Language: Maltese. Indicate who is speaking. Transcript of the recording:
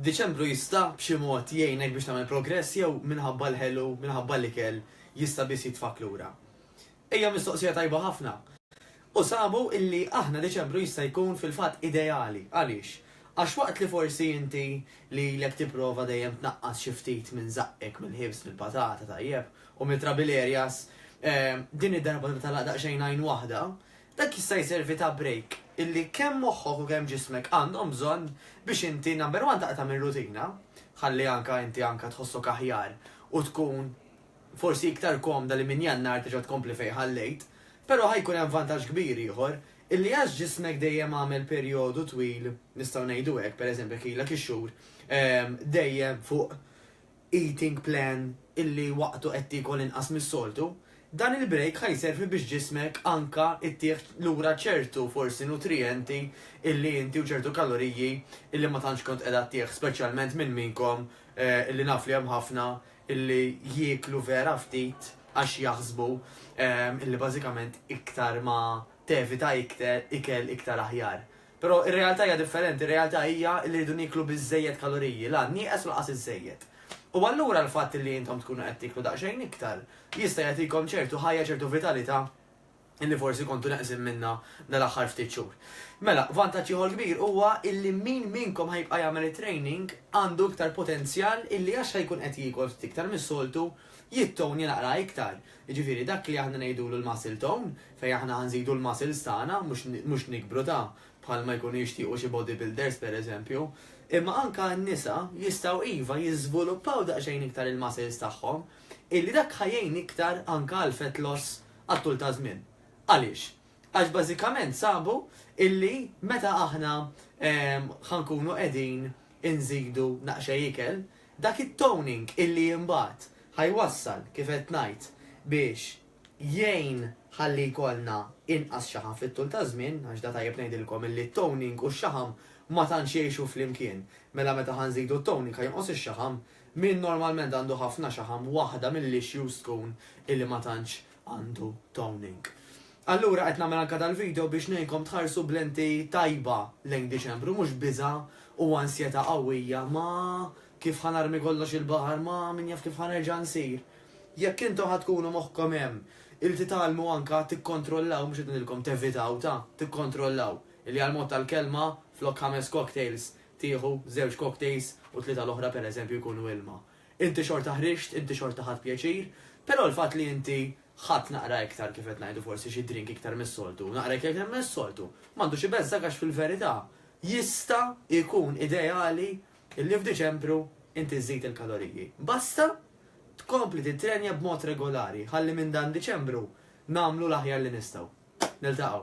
Speaker 1: Diċembru jista' b'xi mod jgħinek biex tagħmel progress jew minħabba l-ħelu, minħabba l-ikel jista' biss jitfak lura. Ejja mistoqsija tajba ħafna. U sabu illi aħna Diċembru jista' jkun fil-fatt ideali. Għaliex? Għax waqt li forsi inti li l-ek tipprova dejjem tnaqqas xi ftit minn zaqqek mill-ħibs mill-patata tajjeb u mill-trabil areas, din id-darba tal daqsxejn għajn waħda, dak jista' jservi ta' break illi kemm moħħok u kemm ġismek għandhom bżonn biex inti number one taqta' minn rutina, ħalli anka inti anka tħossok aħjar u tkun forsi iktar komda li minn jannar tiġa tkompli fejn ħallejt, però ħajkun hemm vantaġġ kbir ieħor illi għax ġismek dejjem għamel perjodu twil, nistgħu ngħidu hekk, pereżempju kilek ix-xhur, dejjem fuq eating plan illi waqtu qed tikol inqas mis-soltu, dan il-break ħajservi biex ġismek anka ittieħ lura ċertu forsi nutrienti illi inti u ċertu kaloriji illi ma tantx kont qiegħda ttieħ speċjalment minn minkom illi naf li hemm ħafna illi jieklu vera ftit għax jaħsbu illi bażikament iktar ma tevita ikel iktar aħjar. Però ir-realtà hija differenti, ir-realtà hija li rridu niklu biżejjed kaloriji, la nieqes laqas iż-żejjed. U allura l-fatt li intom tkunu qed tiklu daqsxejn iktar jista' jagħtikom ċertu ħajja ċertu vitalità illi forsi kontu neqsim minna dal-aħħar ftit xhur. Mela, vantaġġ ieħor kbir huwa illi min minnkom ħajbqa' jagħmel it-training għandu iktar potenzjal illi għax ħajkun qed jiekol ftit iktar mis-soltu jittoni naqra iktar. Jiġifieri dak li aħna ngħidulu l-muscle tone fejn aħna ħanżidu l-muscles tagħna mhux nikbru ta' bħalma jkunu jixtiequ xi bodybuilders pereżempju. Imma anka n-nisa jistgħu iva jiżviluppaw daqsxejn iktar il-muscles tagħhom illi dak ħajjin iktar anka għal fat loss għat-tul ta' żmien. Għaliex? Għax bażikament sabu illi meta aħna ħankunu qegħdin inżidu naqxej ikel, dak it-toning illi imbagħad ħajwassal kif qed ngħid biex jgħin ħalli jkollna inqas xaħam fit-tul ta' żmien, għax da tajjeb ngħidilkom illi t-toning u x-xaħam ma tantx jgħixu flimkien. Mela meta ħanżidu t-toning ħajonqos ix-xaħam min normalment għandu ħafna xaħam waħda mill-issues tkun illi ma tantx għandu toning. Allura qed nagħmel anke dal-video biex ngħinkom tħarsu blenti tajba lejn Diċembru mhux biża' u ansjeta qawwija ma kif ħanarmi kollox il-baħar ma min jaf kif ħanerġa' nsir. Jekk intom ħadkunu moħħkom hemm il-titgħalmu anke tikkontrollaw mhux qed nilkom tevitaw tikkontrollaw illi għal-mod tal-kelma flok 5 cocktails tieħu 2 cocktails u 3 l-oħra pereżempju jkunu ilma. Inti xorta ħrixt, inti xorta ħadd pjaċir, però l-fatt li inti ħadd naqra iktar kif qed ngħidu forsi xi drink iktar mis-soltu, naqra iktar mis-soltu, m'għandux ibeżżak għax fil-verità jista' jkun ideali illi f'Diċembru inti żżid il-kaloriji. Basta tkompli titrenja b'mod regolari, ħalli minn dan Diċembru nagħmlu l-aħjar li nistgħu. Niltaqgħu.